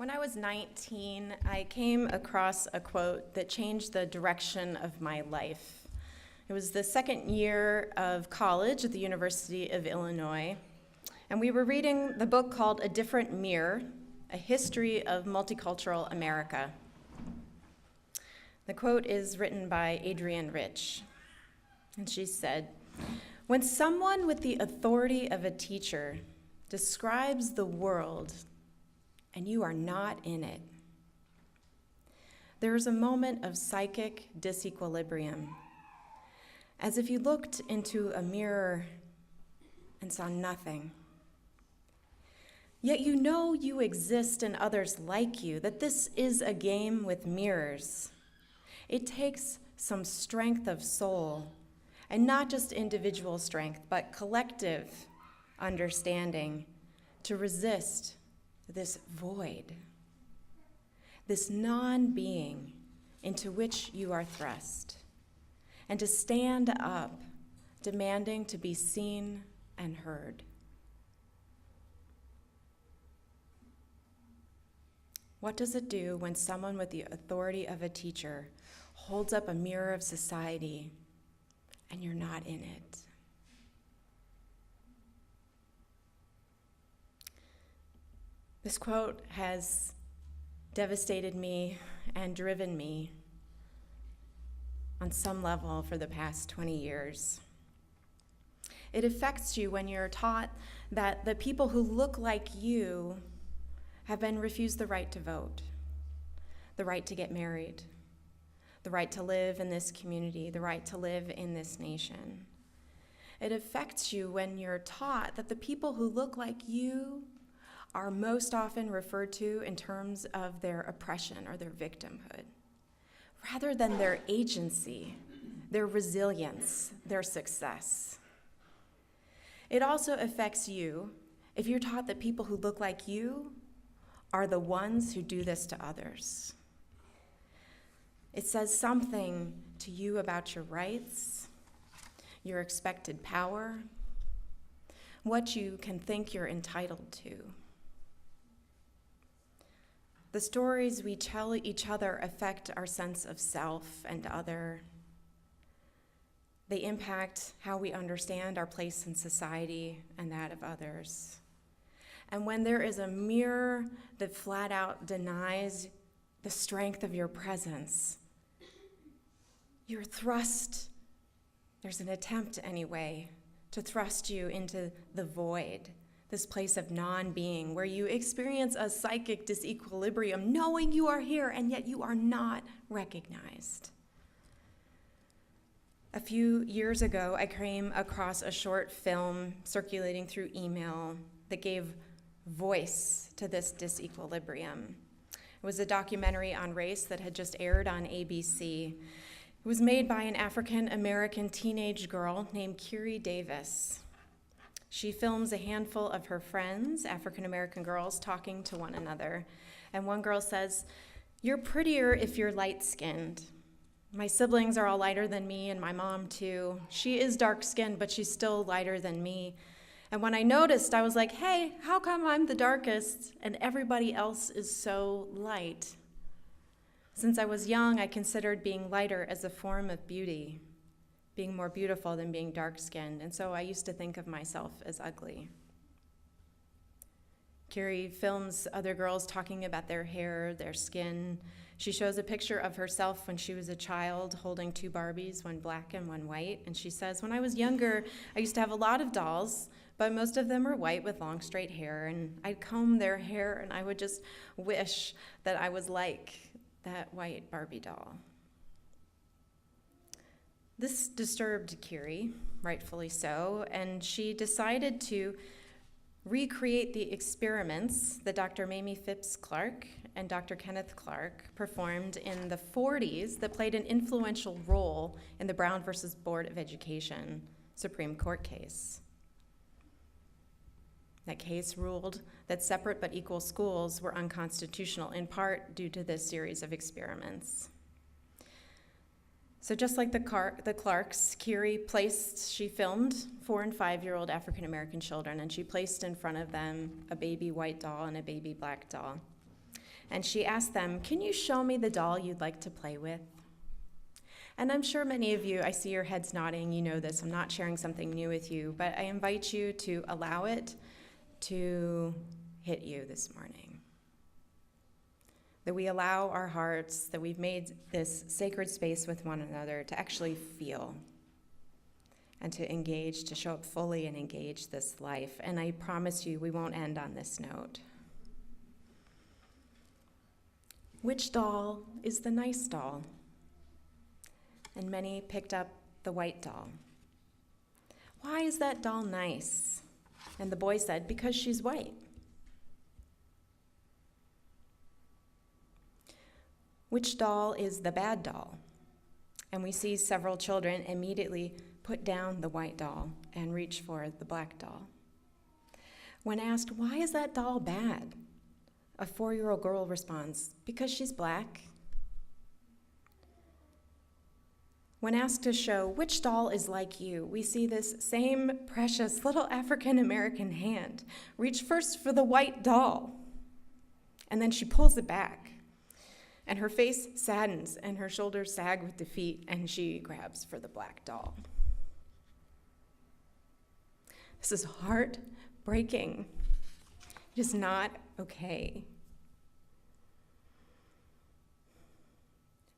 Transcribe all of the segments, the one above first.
When I was 19, I came across a quote that changed the direction of my life. It was the second year of college at the University of Illinois, and we were reading the book called A Different Mirror, A History of Multicultural America. The quote is written by Adrienne Rich, and she said, "When someone with the authority of a teacher describes the world and you are not in it, there is a moment of psychic disequilibrium, as if you looked into a mirror and saw nothing. Yet you know you exist and others like you, that this is a game with mirrors. It takes some strength of soul, and not just individual strength, but collective understanding to resist this void, this non-being into which you are thrust, and to stand up, demanding to be seen and heard." What does it do when someone with the authority of a teacher holds up a mirror of society and you're not in it? This quote has devastated me and driven me on some level for the past 20 years. It affects you when you're taught that the people who look like you have been refused the right to vote, the right to get married, the right to live in this community, the right to live in this nation. It affects you when you're taught that the people who look like you are most often referred to in terms of their oppression or their victimhood, rather than their agency, their resilience, their success. It also affects you if you're taught that people who look like you are the ones who do this to others. It says something to you about your rights, your expected power, what you can think you're entitled to. The stories we tell each other affect our sense of self and other. They impact how we understand our place in society and that of others. And when there is a mirror that flat out denies the strength of your presence, you're thrust, there's an attempt anyway, to thrust you into the void, this place of non-being, where you experience a psychic disequilibrium, knowing you are here and yet you are not recognized. A few years ago, I came across a short film circulating through email that gave voice to this disequilibrium. It was a documentary on race that had just aired on ABC. It was made by an African-American teenage girl named Kiri Davis. She films a handful of her friends, African-American girls, talking to one another. And one girl says, "You're prettier if you're light-skinned. My siblings are all lighter than me, and my mom too. She is dark-skinned, but she's still lighter than me. And when I noticed, I was like, hey, how come I'm the darkest and everybody else is so light? Since I was young, I considered being lighter as a form of beauty, being more beautiful than being dark-skinned, and so I used to think of myself as ugly." Kiri films other girls talking about their hair, their skin. She shows a picture of herself when she was a child holding two Barbies, one black and one white, and she says, "When I was younger, I used to have a lot of dolls, but most of them were white with long straight hair, and I'd comb their hair and I would just wish that I was like that white Barbie doll." This disturbed Kiri, rightfully so, and she decided to recreate the experiments that Dr. Mamie Phipps Clark and Dr. Kenneth Clark performed in the 40s that played an influential role in the Brown versus Board of Education Supreme Court case. That case ruled that separate but equal schools were unconstitutional, in part due to this series of experiments. So just like the Clarks, Kiri she filmed 4- and 5-year-old African-American children, and she placed in front of them a baby white doll and a baby black doll. And she asked them, "Can you show me the doll you'd like to play with?" And I'm sure many of you, I see your heads nodding, you know this. I'm not sharing something new with you, but I invite you to allow it to hit you this morning. That we allow our hearts, that we've made this sacred space with one another to actually feel and to engage, to show up fully and engage this life. And I promise you, we won't end on this note. Which doll is the nice doll? And many picked up the white doll. Why is that doll nice? And the boy said, because she's white. Which doll is the bad doll? And we see several children immediately put down the white doll and reach for the black doll. When asked, why is that doll bad? A 4-year-old girl responds, because she's black. When asked to show which doll is like you, we see this same precious little African-American hand reach first for the white doll, and then she pulls it back, and her face saddens, and her shoulders sag with defeat, and she grabs for the black doll. This is heartbreaking. It is not okay.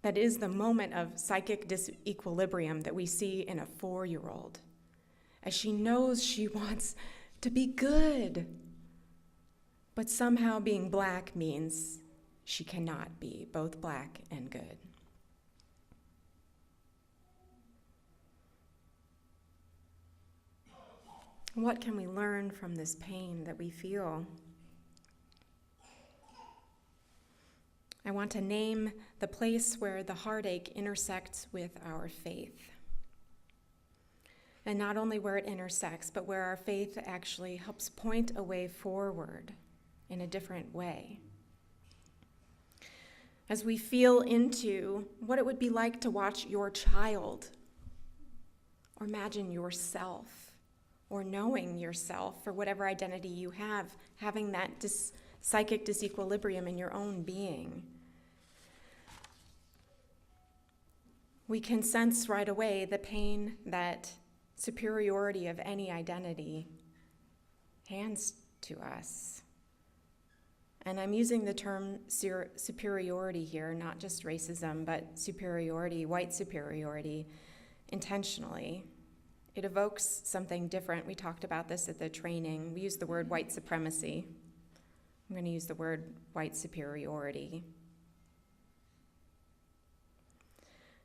That is the moment of psychic disequilibrium that we see in a 4-year-old, as she knows she wants to be good, but somehow being black means she cannot be both black and good. What can we learn from this pain that we feel? I want to name the place where the heartache intersects with our faith. And not only where it intersects, but where our faith actually helps point a way forward in a different way. As we feel into what it would be like to watch your child, or imagine yourself, or knowing yourself, or whatever identity you have, having that psychic disequilibrium in your own being. We can sense right away the pain that superiority of any identity hands to us. And I'm using the term superiority here, not just racism, but superiority, white superiority, intentionally. It evokes something different. We talked about this at the training. We used the word white supremacy. I'm going to use the word white superiority.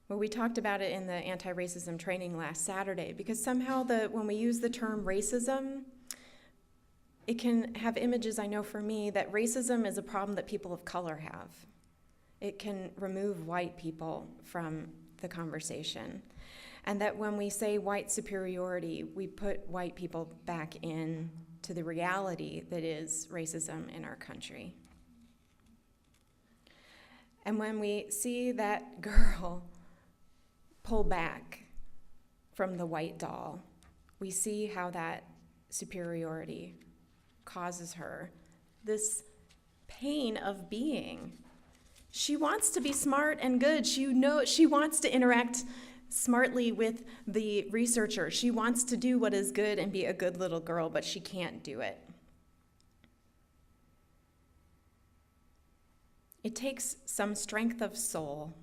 Well, we talked about it in the anti-racism training last Saturday, because somehow when we use the term racism, it can have images, I know for me, that racism is a problem that people of color have. It can remove white people from the conversation. And that when we say white superiority, we put white people back in to the reality that is racism in our country. And when we see that girl pull back from the white doll, we see how that superiority causes her this pain of being. She wants to be smart and good. She wants to interact smartly with the researcher. She wants to do what is good and be a good little girl, but she can't do it. It takes some strength of soul,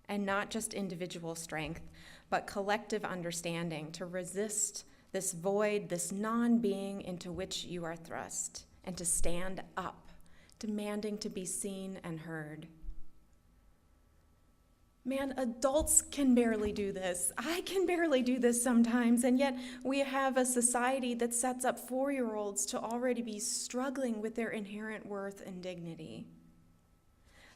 and not just individual strength, but collective understanding to resist this void, this non-being into which you are thrust, and to stand up, demanding to be seen and heard. Man, adults can barely do this. I can barely do this sometimes, and yet we have a society that sets up 4-year-olds to already be struggling with their inherent worth and dignity.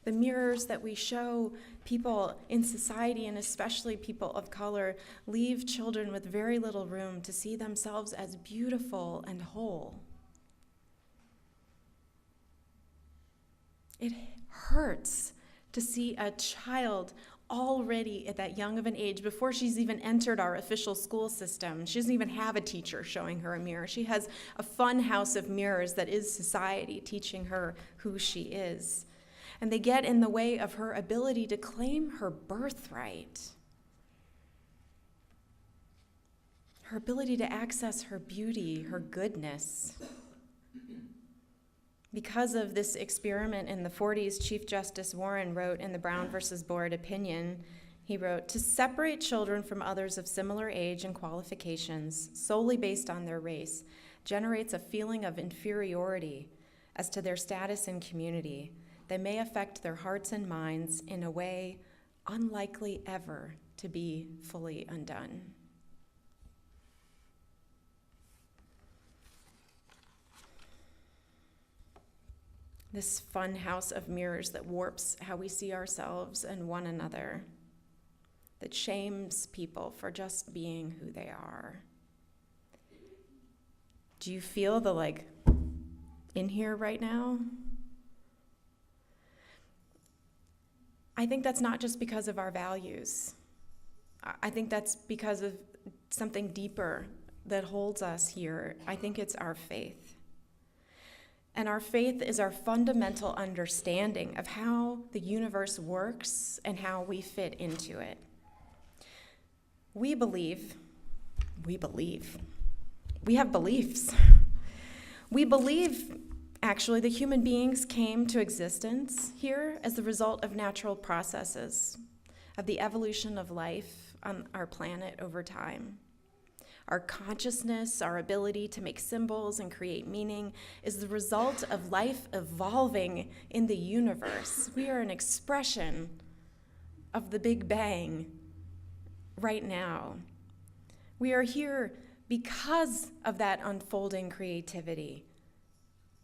The mirrors that we show people in society, and especially people of color, leave children with very little room to see themselves as beautiful and whole. It hurts to see a child already at that young of an age, before she's even entered our official school system. She doesn't even have a teacher showing her a mirror. She has a fun house of mirrors that is society teaching her who she is. And they get in the way of her ability to claim her birthright, her ability to access her beauty, her goodness. Because of this experiment in the 40s, Chief Justice Warren wrote in the Brown versus Board opinion, he wrote, "To separate children from others of similar age and qualifications solely based on their race generates a feeling of inferiority as to their status in community that may affect their hearts and minds in a way unlikely ever to be fully undone." This fun house of mirrors that warps how we see ourselves and one another, that shames people for just being who they are. Do you feel the in here right now? I think that's not just because of our values. I think that's because of something deeper that holds us here. I think it's our faith. And our faith is our fundamental understanding of how the universe works and how we fit into it. We have beliefs. We believe, actually, that human beings came to existence here as the result of natural processes, of the evolution of life on our planet over time. Our consciousness, our ability to make symbols and create meaning is the result of life evolving in the universe. We are an expression of the Big Bang right now. We are here because of that unfolding creativity.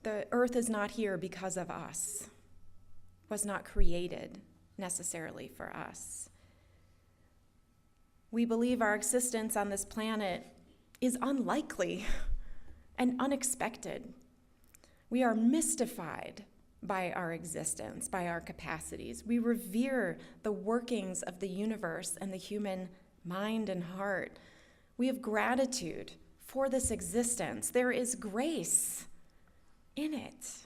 The earth is not here because of us, was not created necessarily for us. We believe our existence on this planet is unlikely and unexpected. We are mystified by our existence, by our capacities. We revere the workings of the universe and the human mind and heart. We have gratitude for this existence. There is grace in it.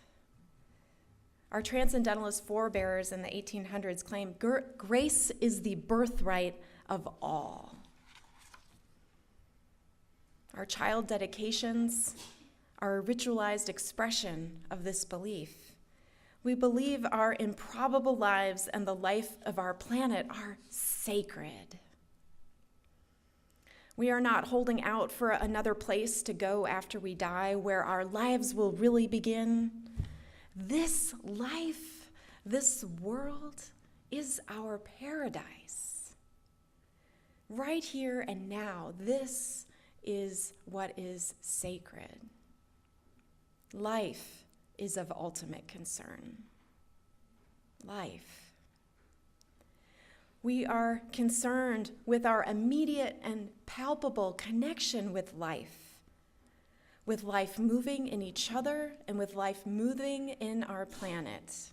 Our transcendentalist forebears in the 1800s claimed grace is the birthright of all. Our child dedications are a ritualized expression of this belief. We believe our improbable lives and the life of our planet are sacred. We are not holding out for another place to go after we die where our lives will really begin. This life, this world, is our paradise. Right here and now, this is what is sacred. Life is of ultimate concern. Life. We are concerned with our immediate and palpable connection with life moving in each other and with life moving in our planet.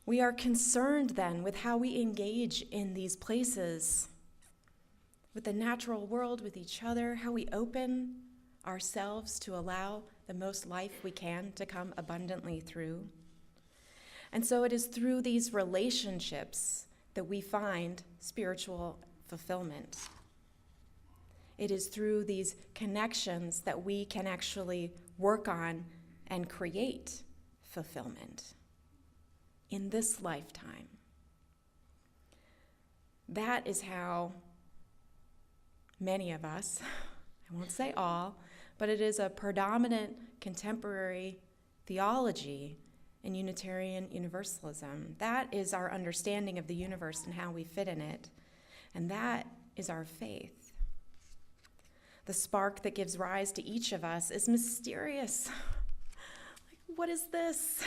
We are concerned then with how we engage in these places, with the natural world, with each other, how we open ourselves to allow the most life we can to come abundantly through. And so it is through these relationships that we find spiritual fulfillment. It is through these connections that we can actually work on and create fulfillment in this lifetime. That is how many of us, I won't say all, but it is a predominant contemporary theology in Unitarian Universalism. That is our understanding of the universe and how we fit in it. And that is our faith. The spark that gives rise to each of us is mysterious. What is this?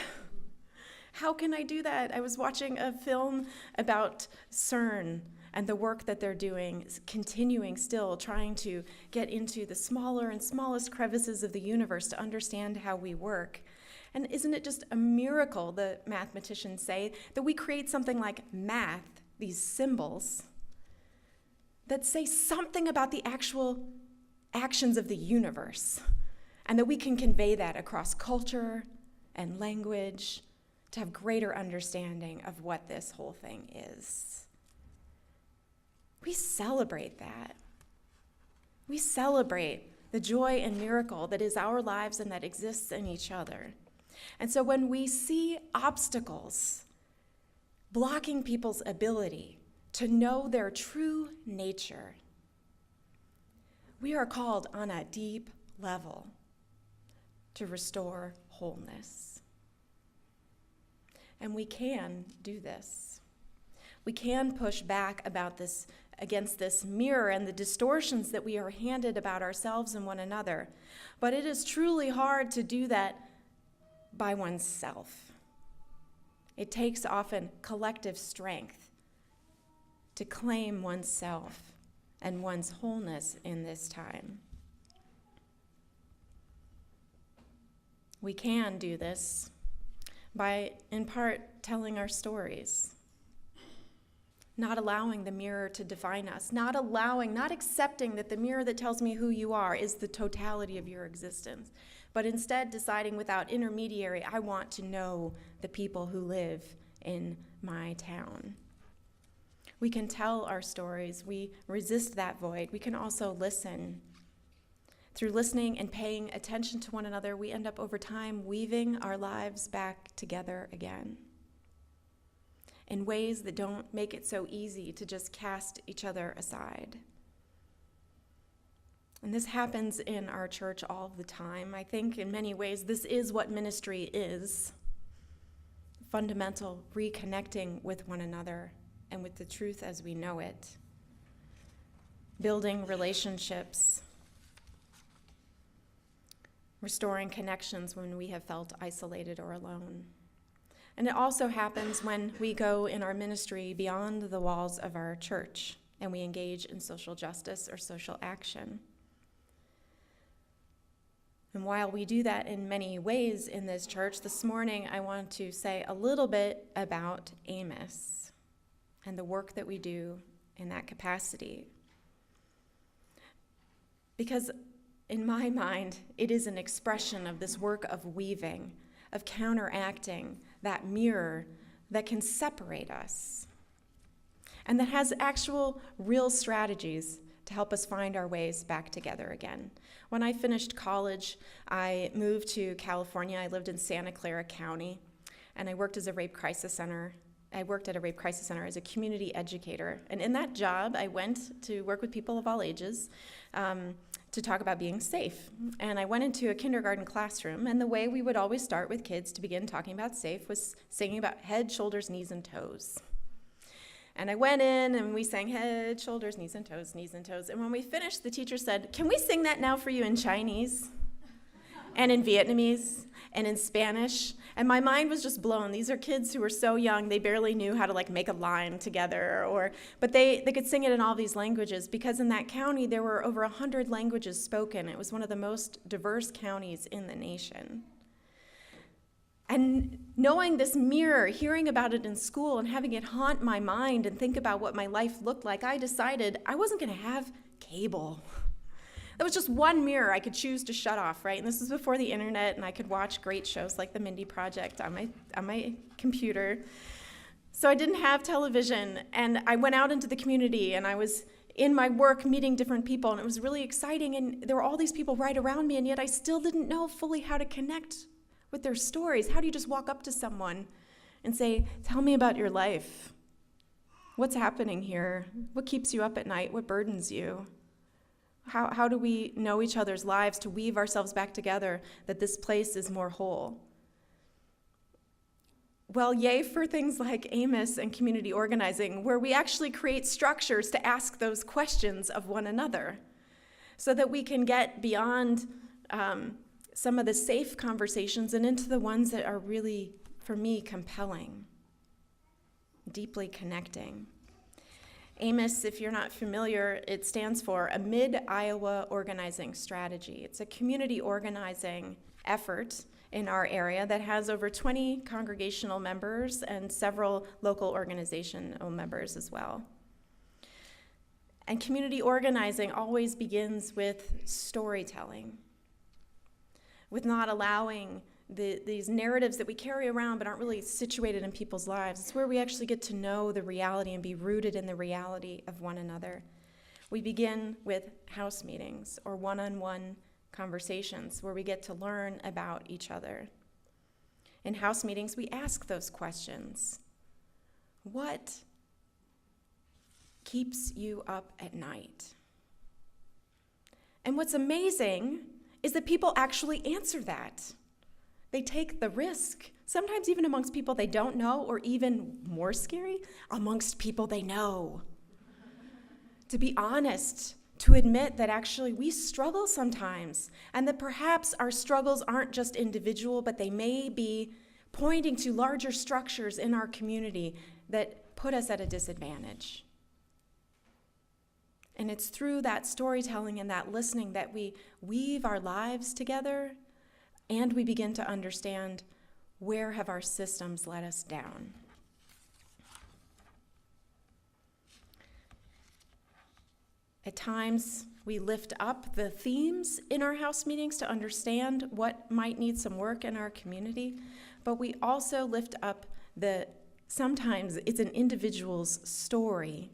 How can I do that? I was watching a film about CERN and the work that they're doing, continuing still, trying to get into the smaller and smallest crevices of the universe to understand how we work. And isn't it just a miracle, the mathematicians say, that we create something like math these symbols that say something about the actual actions of the universe, and that we can convey that across culture and language to have greater understanding of what this whole thing is. We celebrate that. We celebrate the joy and miracle that is our lives and that exists in each other. And so when we see obstacles blocking people's ability to know their true nature, we are called on a deep level to restore wholeness. And we can do this. We can push back against this mirror and the distortions that we are handed about ourselves and one another. But it is truly hard to do that by oneself. It takes often collective strength to claim oneself and one's wholeness in this time. We can do this by, in part, telling our stories, not allowing the mirror to define us, not accepting that the mirror that tells me who you are is the totality of your existence, but instead deciding without intermediary, I want to know the people who live in my town. We can tell our stories. We resist that void. We can also listen. Through listening and paying attention to one another, we end up over time weaving our lives back together again in ways that don't make it so easy to just cast each other aside. And this happens in our church all the time. I think in many ways this is what ministry is: fundamental reconnecting with one another and with the truth as we know it, building relationships, restoring connections when we have felt isolated or alone. And it also happens when we go in our ministry beyond the walls of our church and we engage in social justice or social action. And while we do that in many ways in this church, this morning I want to say a little bit about Amos and the work that we do in that capacity. Because in my mind, it is an expression of this work of weaving, of counteracting that mirror that can separate us, and that has actual real strategies to help us find our ways back together again. When I finished college, I moved to California. I lived in Santa Clara County, and I worked as a rape crisis center. I worked at a rape crisis center as a community educator. And in that job, I went to work with people of all ages to talk about being safe. And I went into a kindergarten classroom, and the way we would always start with kids to begin talking about safe was singing about head, shoulders, knees, and toes. And I went in, and we sang head, shoulders, knees, and toes, knees, and toes. And when we finished, the teacher said, "Can we sing that now for you in Chinese and in Vietnamese and in Spanish?" And my mind was just blown. These are kids who were so young, they barely knew how to make a line together, but they could sing it in all these languages, because in that county there were over 100 languages spoken. It was one of the most diverse counties in the nation. And knowing this mirror, hearing about it in school and having it haunt my mind and think about what my life looked like, I decided I wasn't going to have cable. That was just one mirror I could choose to shut off, right? And this was before the internet, and I could watch great shows like The Mindy Project on my computer. So I didn't have television, and I went out into the community, and I was in my work meeting different people, and it was really exciting, and there were all these people right around me, and yet I still didn't know fully how to connect with their stories. How do you just walk up to someone and say, "Tell me about your life. What's happening here? What keeps you up at night? What burdens you?" How do we know each other's lives to weave ourselves back together, that this place is more whole? Well, yay for things like Amos and community organizing, where we actually create structures to ask those questions of one another so that we can get beyond some of the safe conversations and into the ones that are really, for me, compelling, deeply connecting. Amos, if you're not familiar, it stands for a Mid-Iowa Organizing Strategy. It's a community organizing effort in our area that has over 20 congregational members and several local organizational members as well. And community organizing always begins with storytelling, with not allowing these narratives that we carry around but aren't really situated in people's lives. It's where we actually get to know the reality and be rooted in the reality of one another. We begin with house meetings or one-on-one conversations where we get to learn about each other. In house meetings, we ask those questions. What keeps you up at night? And what's amazing is that people actually answer that. They take the risk, sometimes even amongst people they don't know, or even more scary, amongst people they know. To be honest, to admit that actually we struggle sometimes, and that perhaps our struggles aren't just individual, but they may be pointing to larger structures in our community that put us at a disadvantage. And it's through that storytelling and that listening that we weave our lives together, and we begin to understand where have our systems let us down. At times, we lift up the themes in our house meetings to understand what might need some work in our community, but we also lift up sometimes it's an individual's story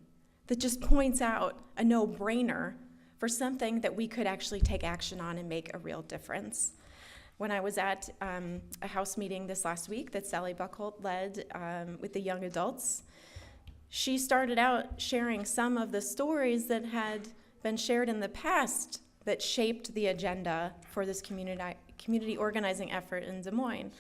that just points out a no-brainer for something that we could actually take action on and make a real difference. When I was at a house meeting this last week that Sally Buckholt led with the young adults, she started out sharing some of the stories that had been shared in the past that shaped the agenda for this community organizing effort in Des Moines.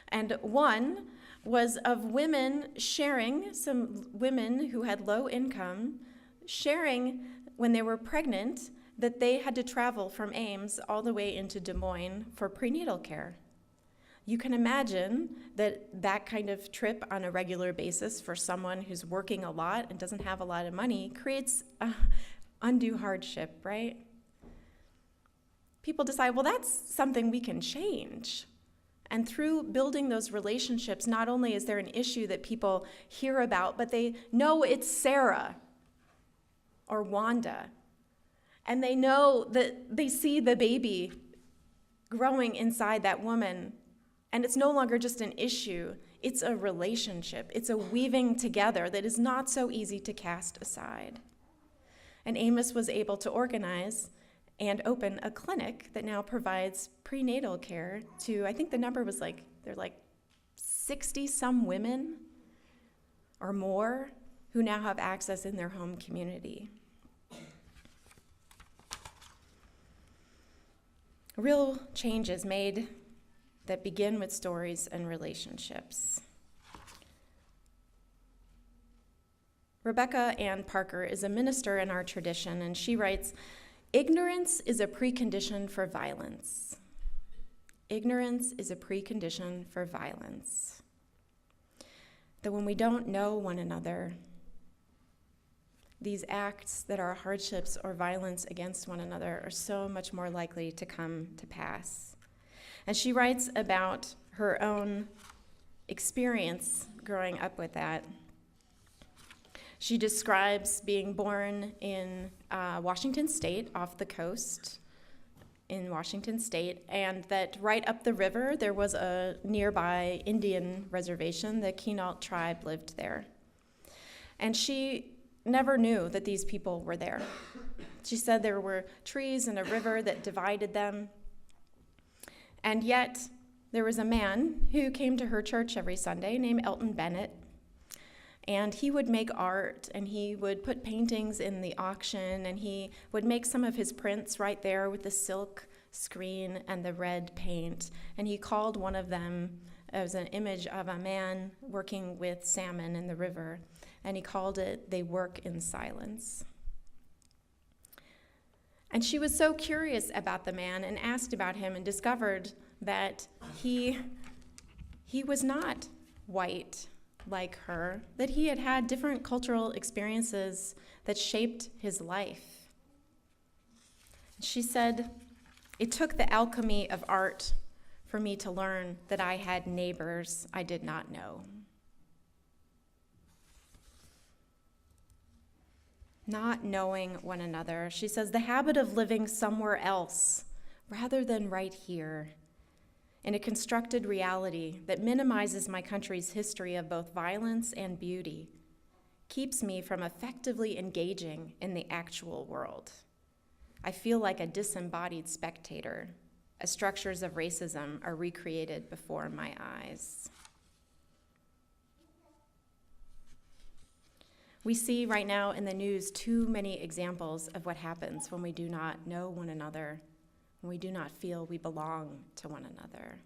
And one was of women sharing, some women who had low income, sharing when they were pregnant that they had to travel from Ames all the way into Des Moines for prenatal care. You can imagine that kind of trip on a regular basis for someone who's working a lot and doesn't have a lot of money creates undue hardship, right? People decide, well, that's something we can change. And through building those relationships, not only is there an issue that people hear about, but they know it's Sarah or Wanda. And they know that they see the baby growing inside that woman. And it's no longer just an issue, it's a relationship. It's a weaving together that is not so easy to cast aside. And Amos was able to organize and open a clinic that now provides prenatal care to, I think the number was they're 60-some women or more who now have access in their home community. Real changes made that begin with stories and relationships. Rebecca Ann Parker is a minister in our tradition, and she writes, "Ignorance is a precondition for violence. Ignorance is a precondition for violence." That when we don't know one another, these acts that are hardships or violence against one another are so much more likely to come to pass. And she writes about her own experience growing up with that. She describes being born in Washington State, off the coast in Washington State, and that right up the river there was a nearby Indian reservation. The Quinault tribe lived there. And she never knew that these people were there. She said there were trees and a river that divided them. And yet, there was a man who came to her church every Sunday named Elton Bennett. And he would make art, and he would put paintings in the auction, and he would make some of his prints right there with the silk screen and the red paint. And he called one of them as an image of a man working with salmon in the river. And he called it, "They Work in Silence." And she was so curious about the man and asked about him and discovered that he was not white like her, that he had had different cultural experiences that shaped his life. She said, "It took the alchemy of art for me to learn that I had neighbors I did not know. Not knowing one another. She says, the habit of living somewhere else rather than right here, in a constructed reality that minimizes my country's history of both violence and beauty, keeps me from effectively engaging in the actual world. I feel like a disembodied spectator as structures of racism are recreated before my eyes. We see right now in the news too many examples of what happens when we do not know one another, when we do not feel we belong to one another.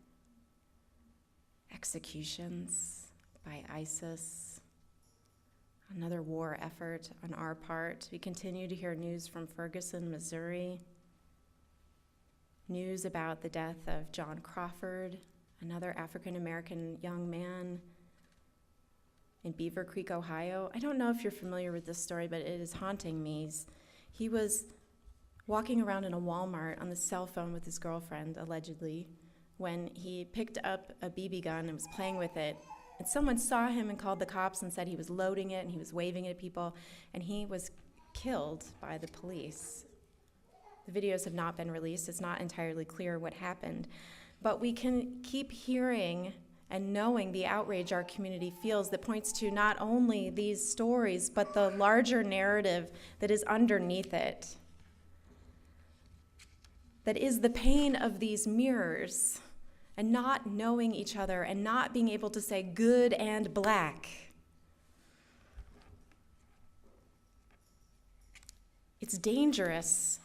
Executions by ISIS, another war effort on our part. We continue to hear news from Ferguson, Missouri, news about the death of John Crawford, another African-American young man in Beaver Creek, Ohio. I don't know if you're familiar with this story, but it is haunting me. He was walking around in a Walmart on the cell phone with his girlfriend, allegedly, when he picked up a BB gun and was playing with it. And someone saw him and called the cops and said he was loading it and he was waving it at people, and he was killed by the police. The videos have not been released. It's not entirely clear what happened. But we can keep hearing and knowing the outrage our community feels that points to not only these stories, but the larger narrative that is underneath it. That is the pain of these mirrors and not knowing each other and not being able to say good and black. It's dangerous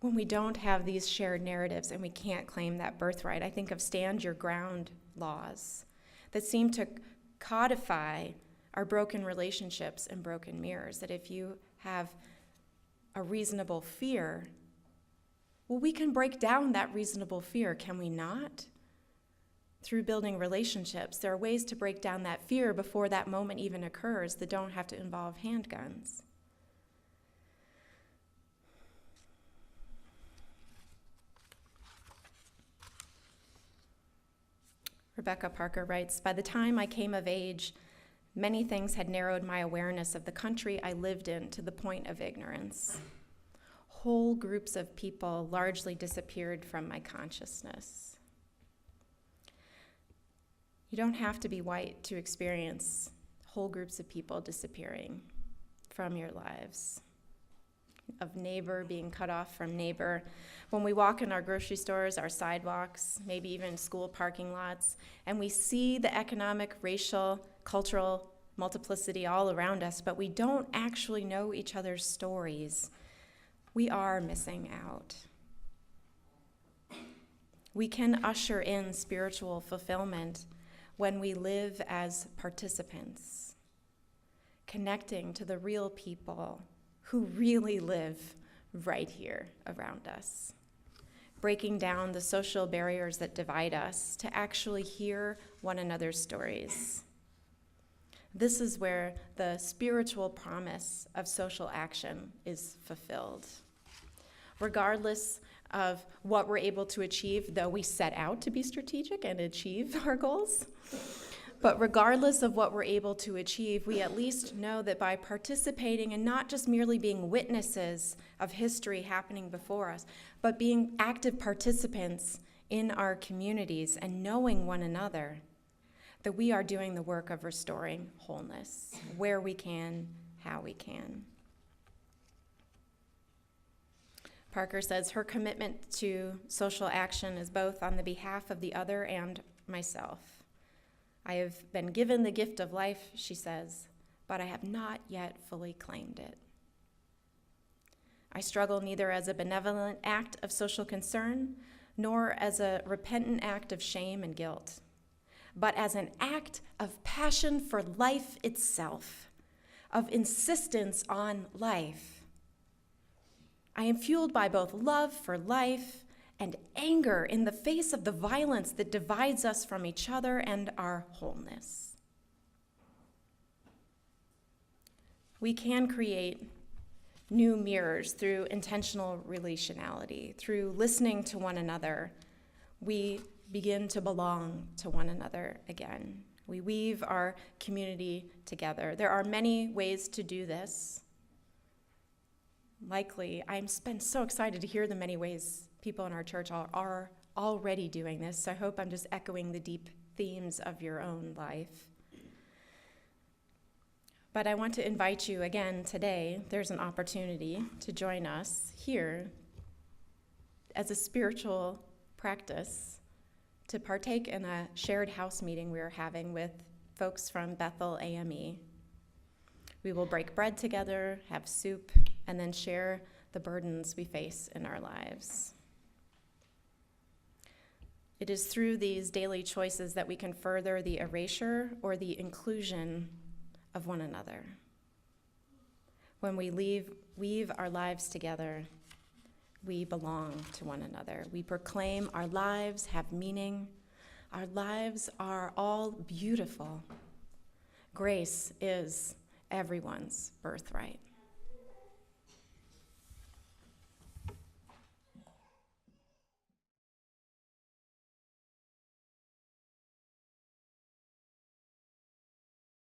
when we don't have these shared narratives and we can't claim that birthright. I think of stand your ground laws that seem to codify our broken relationships and broken mirrors, that if you have a reasonable fear, well, we can break down that reasonable fear, can we not? Through building relationships, there are ways to break down that fear before that moment even occurs that don't have to involve handguns. Rebecca Parker writes, by the time I came of age, many things had narrowed my awareness of the country I lived in to the point of ignorance. Whole groups of people largely disappeared from my consciousness. You don't have to be white to experience whole groups of people disappearing from your lives, of neighbor being cut off from neighbor. When we walk in our grocery stores, our sidewalks, maybe even school parking lots, and we see the economic, racial, cultural multiplicity all around us, but we don't actually know each other's stories, we are missing out. We can usher in spiritual fulfillment when we live as participants, connecting to the real people who really live right here around us, breaking down the social barriers that divide us to actually hear one another's stories. This is where the spiritual promise of social action is fulfilled. Regardless of what we're able to achieve, though we set out to be strategic and achieve our goals, but regardless of what we're able to achieve, we at least know that by participating and not just merely being witnesses of history happening before us, but being active participants in our communities and knowing one another, that we are doing the work of restoring wholeness where we can, how we can. Parker says her commitment to social action is both on the behalf of the other and myself. I have been given the gift of life, she says, but I have not yet fully claimed it. I struggle neither as a benevolent act of social concern nor as a repentant act of shame and guilt, but as an act of passion for life itself, of insistence on life. I am fueled by both love for life and anger in the face of the violence that divides us from each other and our wholeness. We can create new mirrors through intentional relationality, through listening to one another. We begin to belong to one another again. We weave our community together. There are many ways to do this. Likely, I've been so excited to hear the many ways people in our church are already doing this, so I hope I'm just echoing the deep themes of your own life. But I want to invite you again today. There's an opportunity to join us here as a spiritual practice to partake in a shared house meeting we are having with folks from Bethel AME. We will break bread together, have soup, and then share the burdens we face in our lives. It is through these daily choices that we can further the erasure or the inclusion of one another. When we weave our lives together, we belong to one another. We proclaim our lives have meaning. Our lives are all beautiful. Grace is everyone's birthright.